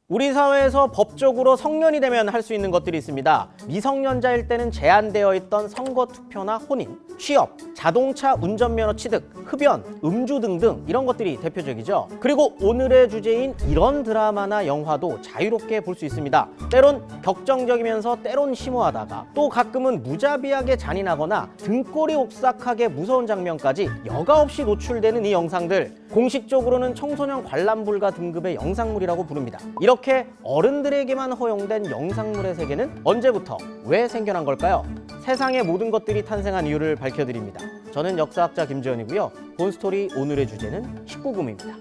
우리 사회에서 법적으로 성년이 되면 할 수 있는 것들이 있습니다. 미성년자일 때는 제한되어 있던 선거 투표나 혼인, 취업, 자동차 운전면허 취득, 흡연, 음주 등등 이런 것들이 대표적이죠. 그리고 오늘의 주제인 이런 드라마나 영화도 자유롭게 볼 수 있습니다. 때론 격정적이면서 때론 심오하다가 또 가끔은 무자비하게 잔인하거나 등골이 오싹하게 무서운 장면까지 여과 없이 노출되는 이 영상들, 공식적으로는 청소년 관람 불가 등급의 영상물이라고 부릅니다. 이렇게 어른들에게만 허용된 영상물의 세계는 언제부터 왜 생겨난 걸까요? 세상의 모든 것들이 탄생한 이유를 밝혀드립니다. 저는 역사학자 김재현이고요. 본스토리 오늘의 주제는 19금입니다.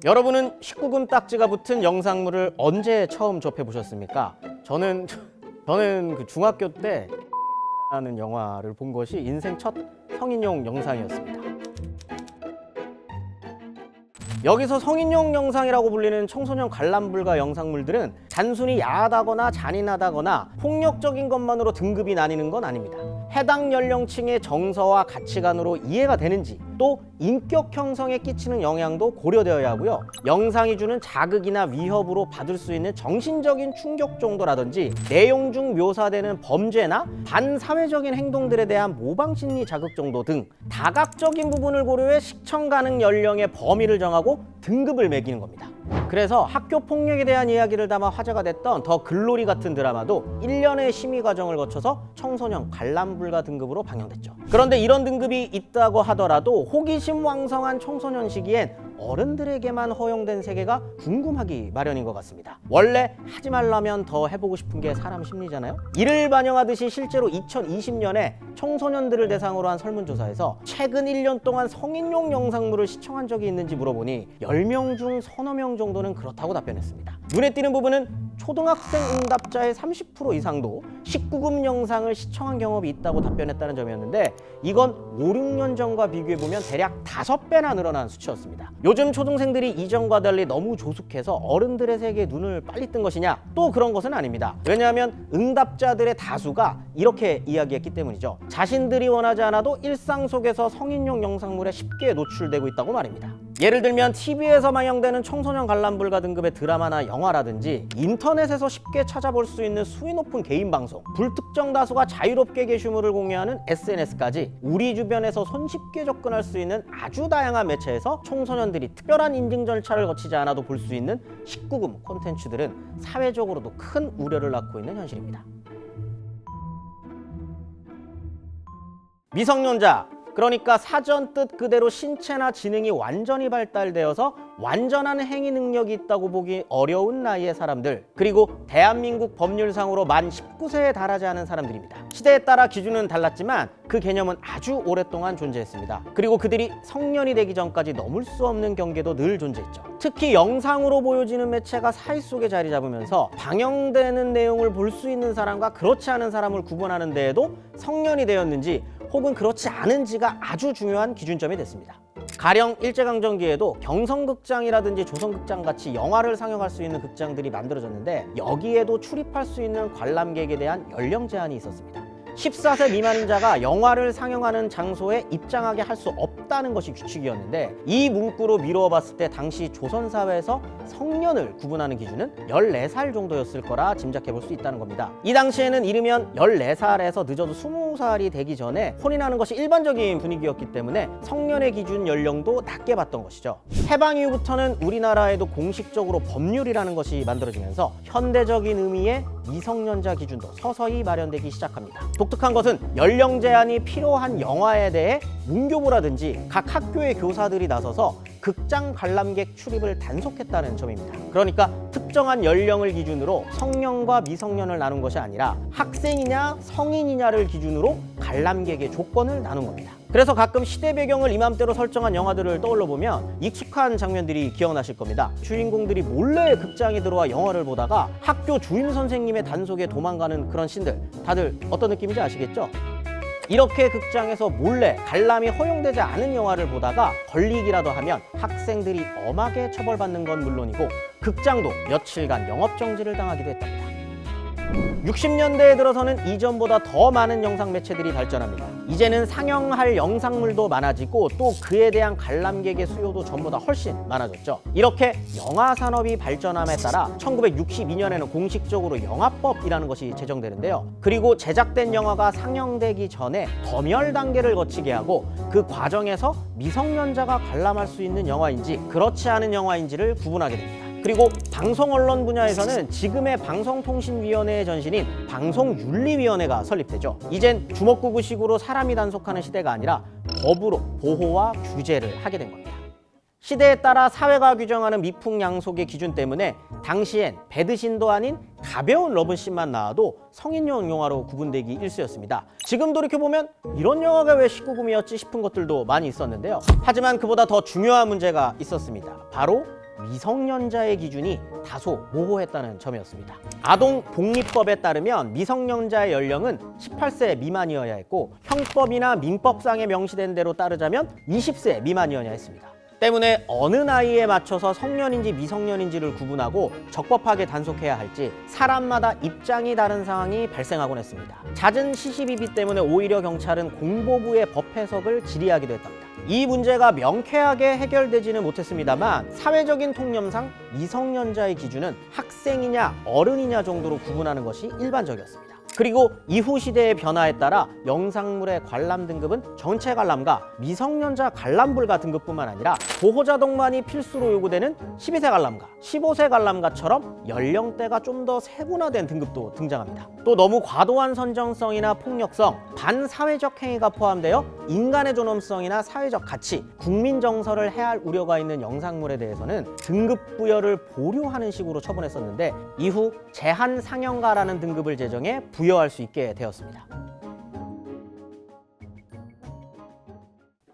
여러분은 19금 딱지가 붙은 영상물을 언제 처음 접해보셨습니까? 저는 그 중학교 때 라는 영화를 본 것이 인생 첫 성인용 영상이었습니다. 여기서 성인용 영상이라고 불리는 청소년 관람 불가 영상물들은 단순히 야하다거나 잔인하다거나 폭력적인 것만으로 등급이 나뉘는 건 아닙니다. 해당 연령층의 정서와 가치관으로 이해가 되는지, 또 인격 형성에 끼치는 영향도 고려되어야 하고요. 영상이 주는 자극이나 위협으로 받을 수 있는 정신적인 충격 정도라든지 내용 중 묘사되는 범죄나 반사회적인 행동들에 대한 모방 심리 자극 정도 등 다각적인 부분을 고려해 시청 가능 연령의 범위를 정하고 등급을 매기는 겁니다. 그래서 학교 폭력에 대한 이야기를 담아 화제가 됐던 더 글로리 같은 드라마도 1년의 심의 과정을 거쳐서 청소년 관람 불가 등급으로 방영됐죠. 그런데 이런 등급이 있다고 하더라도 호기심 왕성한 청소년 시기엔 어른들에게만 허용된 세계가 궁금하기 마련인 것 같습니다. 원래 하지 말라면 더 해보고 싶은 게 사람 심리잖아요. 이를 반영하듯이 실제로 2020년에 청소년들을 대상으로 한 설문조사에서 최근 1년 동안 성인용 영상물을 시청한 적이 있는지 물어보니 10명 중 서너 명 정도는 그렇다고 답변했습니다. 눈에 띄는 부분은 초등학생 응답자의 30% 이상도 19금 영상을 시청한 경험이 있다고 답변했다는 점이었는데, 이건 5, 6년 전과 비교해보면 대략 5배나 늘어난 수치였습니다. 요즘 초등생들이 이전과 달리 너무 조숙해서 어른들의 세계에 눈을 빨리 뜬 것이냐? 또 그런 것은 아닙니다. 왜냐하면 응답자들의 다수가 이렇게 이야기했기 때문이죠. 자신들이 원하지 않아도 일상 속에서 성인용 영상물에 쉽게 노출되고 있다고 말입니다. 예를 들면 TV에서 방영되는 청소년 관람 불가 등급의 드라마나 영화라든지 인터넷에서 쉽게 찾아볼 수 있는 수위 높은 개인 방송, 불특정 다수가 자유롭게 게시물을 공유하는 SNS까지 우리 주변에서 손쉽게 접근할 수 있는 아주 다양한 매체에서 청소년들이 특별한 인증 절차를 거치지 않아도 볼 수 있는 19금 콘텐츠들은 사회적으로도 큰 우려를 낳고 있는 현실입니다. 미성년자, 그러니까 사전 뜻 그대로 신체나 지능이 완전히 발달되어서 완전한 행위 능력이 있다고 보기 어려운 나이의 사람들, 그리고 대한민국 법률상으로 만 19세에 달하지 않은 사람들입니다. 시대에 따라 기준은 달랐지만 그 개념은 아주 오랫동안 존재했습니다. 그리고 그들이 성년이 되기 전까지 넘을 수 없는 경계도 늘 존재했죠. 특히 영상으로 보여지는 매체가 사회 속에 자리 잡으면서 방영되는 내용을 볼 수 있는 사람과 그렇지 않은 사람을 구분하는 데에도 성년이 되었는지 혹은 그렇지 않은지가 아주 중요한 기준점이 됐습니다. 가령 일제강점기에도 경성극장이라든지 조선극장 같이 영화를 상영할 수 있는 극장들이 만들어졌는데, 여기에도 출입할 수 있는 관람객에 대한 연령 제한이 있었습니다. 14세 미만인 자가 영화를 상영하는 장소에 입장하게 할 수 없다는 것이 규칙이었는데, 이 문구로 미루어 봤을 때 당시 조선사회에서 성년을 구분하는 기준은 14살 정도였을 거라 짐작해 볼 수 있다는 겁니다. 이 당시에는 이르면 14살에서 늦어도 20살이 되기 전에 혼인하는 것이 일반적인 분위기였기 때문에 성년의 기준 연령도 낮게 봤던 것이죠. 해방 이후부터는 우리나라에도 공식적으로 법률이라는 것이 만들어지면서 현대적인 의미의 미성년자 기준도 서서히 마련되기 시작합니다. 독특한 것은 연령 제한이 필요한 영화에 대해 문교부라든지 각 학교의 교사들이 나서서 극장 관람객 출입을 단속했다는 점입니다. 그러니까 특정한 연령을 기준으로 성년과 미성년을 나눈 것이 아니라 학생이냐 성인이냐를 기준으로 관람객의 조건을 나눈 겁니다. 그래서 가끔 시대 배경을 이맘때로 설정한 영화들을 떠올려 보면 익숙한 장면들이 기억나실 겁니다. 주인공들이 몰래 극장에 들어와 영화를 보다가 학교 주임 선생님의 단속에 도망가는 그런 씬들, 다들 어떤 느낌인지 아시겠죠? 이렇게 극장에서 몰래 관람이 허용되지 않은 영화를 보다가 걸리기라도 하면 학생들이 엄하게 처벌받는 건 물론이고 극장도 며칠간 영업정지를 당하기도 했답니다. 60년대에 들어서는 이전보다 더 많은 영상 매체들이 발전합니다. 이제는 상영할 영상물도 많아지고 또 그에 대한 관람객의 수요도 전보다 훨씬 많아졌죠. 이렇게 영화 산업이 발전함에 따라 1962년에는 공식적으로 영화법이라는 것이 제정되는데요. 그리고 제작된 영화가 상영되기 전에 검열 단계를 거치게 하고 그 과정에서 미성년자가 관람할 수 있는 영화인지 그렇지 않은 영화인지를 구분하게 됩니다. 그리고 방송 언론 분야에서는 지금의 방송통신위원회의 전신인 방송윤리위원회가 설립되죠. 이젠 주먹구구식으로 사람이 단속하는 시대가 아니라 법으로 보호와 규제를 하게 된 겁니다. 시대에 따라 사회가 규정하는 미풍양속의 기준 때문에 당시엔 배드신도 아닌 가벼운 러브씬만 나와도 성인용 영화로 구분되기 일쑤였습니다. 지금 돌이켜보면 이런 영화가 왜 19금이었지 싶은 것들도 많이 있었는데요. 하지만 그보다 더 중요한 문제가 있었습니다. 바로 미성년자의 기준이 다소 모호했다는 점이었습니다. 아동복리법에 따르면 미성년자의 연령은 18세 미만이어야 했고 형법이나 민법상에 명시된 대로 따르자면 20세 미만이어야 했습니다. 때문에 어느 나이에 맞춰서 성년인지 미성년인지를 구분하고 적법하게 단속해야 할지 사람마다 입장이 다른 상황이 발생하곤 했습니다. 잦은 시시비비 때문에 오히려 경찰은 공보부의 법 해석을 질의하기도 했답니다. 이 문제가 명쾌하게 해결되지는 못했습니다만 사회적인 통념상 미성년자의 기준은 학생이냐 어른이냐 정도로 구분하는 것이 일반적이었습니다. 그리고 이후 시대의 변화에 따라 영상물의 관람 등급은 전체 관람가, 미성년자 관람불가 등급뿐만 아니라 보호자 동반이 필수로 요구되는 12세 관람가, 15세 관람가처럼 연령대가 좀 더 세분화된 등급도 등장합니다. 또 너무 과도한 선정성이나 폭력성, 반사회적 행위가 포함되어 인간의 존엄성이나 사회적 가치, 국민 정서를 해할 우려가 있는 영상물에 대해서는 등급 부여를 보류하는 식으로 처분했었는데 이후 제한 상영가라는 등급을 제정해 부여할 수 있게 되었습니다.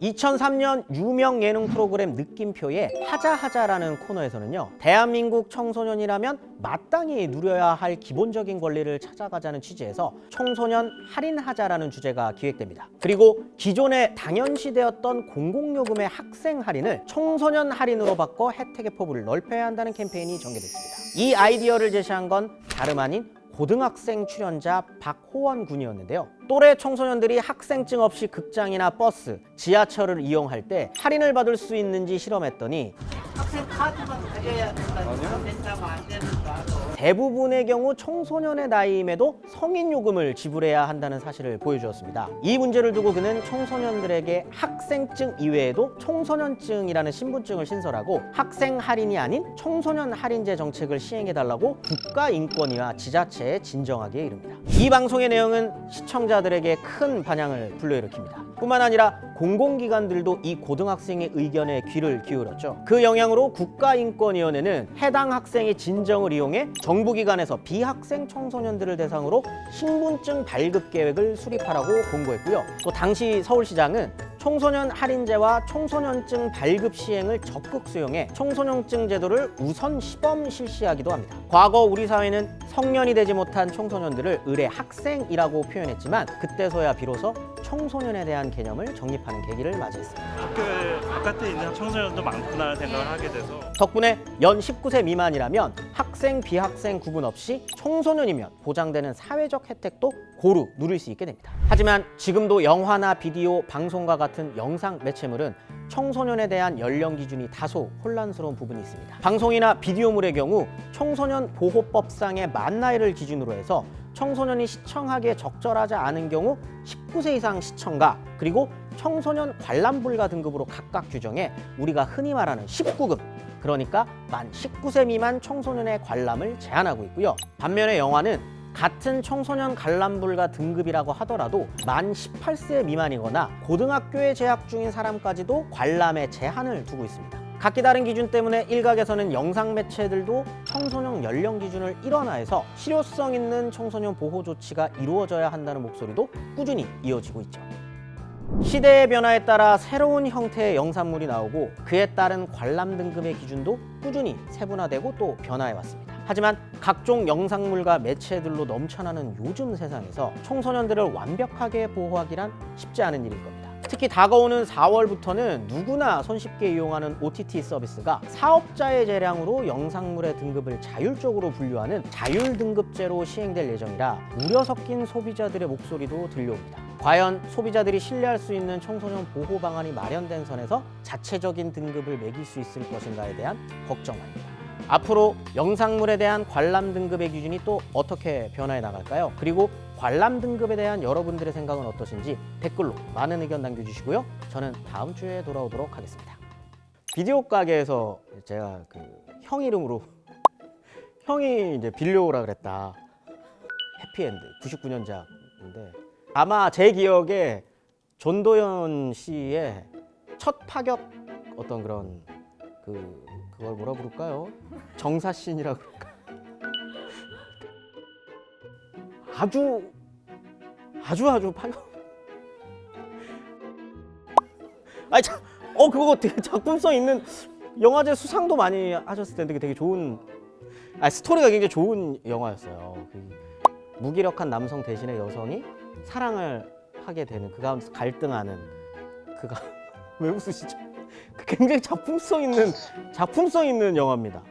2003년 유명 예능 프로그램 느낌표의 하자하자라는 코너에서는요, 대한민국 청소년이라면 마땅히 누려야 할 기본적인 권리를 찾아가자는 취지에서 청소년 할인하자라는 주제가 기획됩니다. 그리고 기존에 당연시되었던 공공요금의 학생 할인을 청소년 할인으로 바꿔 혜택의 폭을 넓혀야 한다는 캠페인이 전개됐습니다. 이 아이디어를 제시한 건 다름 아닌 고등학생 출연자 박호원 군이었는데요. 또래 청소년들이 학생증 없이 극장이나 버스, 지하철을 이용할 때 할인을 받을 수 있는지 실험했더니 학생 카드만 가져야 된다고 안 되는가. 대부분의 경우 청소년의 나이임에도 성인 요금을 지불해야 한다는 사실을 보여주었습니다. 이 문제를 두고 그는 청소년들에게 학생증 이외에도 청소년증이라는 신분증을 신설하고 학생 할인이 아닌 청소년 할인제 정책을 시행해달라고 국가인권위와 지자체에 진정하게 이릅니다. 이 방송의 내용은 시청자들에게 큰 반향을 불러일으킵니다. 뿐만 아니라 공공기관들도 이 고등학생의 의견에 귀를 기울였죠. 그 영향으로 국가인권위원회는 해당 학생의 진정을 이용해 정부기관에서 비학생 청소년들을 대상으로 신분증 발급 계획을 수립하라고 공고했고요. 또 당시 서울시장은 청소년 할인제와 청소년증 발급 시행을 적극 수용해 청소년증 제도를 우선 시범 실시하기도 합니다. 과거 우리 사회는 성년이 되지 못한 청소년들을 의례 학생이라고 표현했지만 그때서야 비로소 청소년에 대한 개념을 정립하는 계기를 맞이했습니다. 학교 바깥에 있는 청소년도 많구나 생각을 하게 돼서 덕분에 연 19세 미만이라면 학생, 비학생 구분 없이 청소년이면 보장되는 사회적 혜택도 고루 누릴 수 있게 됩니다. 하지만 지금도 영화나 비디오, 방송과 같은 영상 매체물은 청소년에 대한 연령 기준이 다소 혼란스러운 부분이 있습니다. 방송이나 비디오물의 경우 청소년 보호법상의 만 나이를 기준으로 해서 청소년이 시청하기에 적절하지 않은 경우 19세 이상 시청가 그리고 청소년 관람 불가 등급으로 각각 규정해 우리가 흔히 말하는 19금, 그러니까 만 19세 미만 청소년의 관람을 제한하고 있고요. 반면에 영화는 같은 청소년 관람 불가 등급이라고 하더라도 만 18세 미만이거나 고등학교에 재학 중인 사람까지도 관람에 제한을 두고 있습니다. 각기 다른 기준 때문에 일각에서는 영상 매체들도 청소년 연령 기준을 일원화해서 실효성 있는 청소년 보호 조치가 이루어져야 한다는 목소리도 꾸준히 이어지고 있죠. 시대의 변화에 따라 새로운 형태의 영상물이 나오고 그에 따른 관람 등급의 기준도 꾸준히 세분화되고 또 변화해 왔습니다. 하지만 각종 영상물과 매체들로 넘쳐나는 요즘 세상에서 청소년들을 완벽하게 보호하기란 쉽지 않은 일일 겁니다. 특히 다가오는 4월부터는 누구나 손쉽게 이용하는 OTT 서비스가 사업자의 재량으로 영상물의 등급을 자율적으로 분류하는 자율등급제로 시행될 예정이라 우려 섞인 소비자들의 목소리도 들려옵니다. 과연 소비자들이 신뢰할 수 있는 청소년 보호 방안이 마련된 선에서 자체적인 등급을 매길 수 있을 것인가에 대한 걱정입니다. 앞으로 영상물에 대한 관람 등급의 기준이 또 어떻게 변화해 나갈까요? 그리고 관람 등급에 대한 여러분들의 생각은 어떠신지 댓글로 많은 의견 남겨주시고요. 저는 다음 주에 돌아오도록 하겠습니다. 비디오 가게에서 제가 그 형 이름으로 형이 이제 빌려오라 그랬다. 해피엔드 99년작인데 아마 제 기억에 전도연 씨의 첫 파격 어떤 그런 그걸 뭐라 부를까요? 정사씬이라 그럴까? 아주 파격. 아니 그거 되게 작품성 있는 영화제 수상도 많이 하셨을 텐데 되게 좋은 스토리가 굉장히 좋은 영화였어요. 무기력한 남성 대신에 여성이 사랑을 하게 되는 그 가운데서 갈등하는 왜 웃으시죠? 굉장히 작품성 있는 영화입니다.